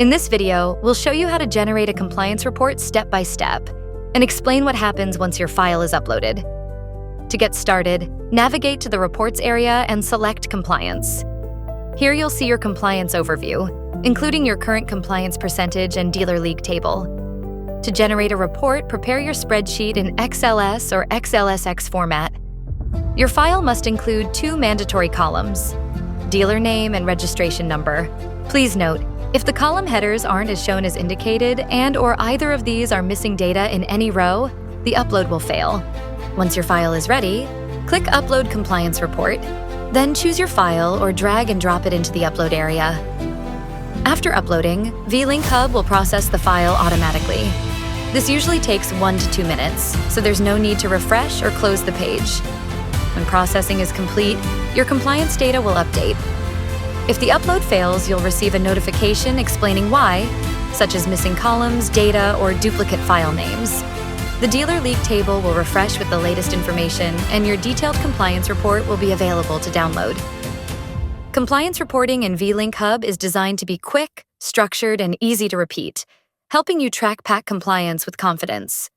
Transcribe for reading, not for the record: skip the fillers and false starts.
In this video, we'll show you how to generate a compliance report step by step and explain what happens once your file is uploaded. To get started, navigate to the Reports area and select Compliance. Here you'll see your compliance overview, including your current compliance percentage and dealer league table. To generate a report, prepare your spreadsheet in XLS or XLSX format. Your file must include two mandatory columns: dealer name and registration number. Please note, if the column headers aren't as shown as indicated and/or either of these are missing data in any row, the upload will fail. Once your file is ready, click Upload Compliance Report. Then choose your file or drag and drop it into the upload area. After uploading, vLink Hub will process the file automatically. This usually takes 1 to 2 minutes, so there's no need to refresh or close the page. When processing is complete, your compliance data will update. If the upload fails, you'll receive a notification explaining why, such as missing columns, data, or duplicate file names. The dealer league table will refresh with the latest information, and your detailed compliance report will be available to download. Compliance reporting in vLink Hub is designed to be quick, structured, and easy to repeat, helping you track PAC compliance with confidence.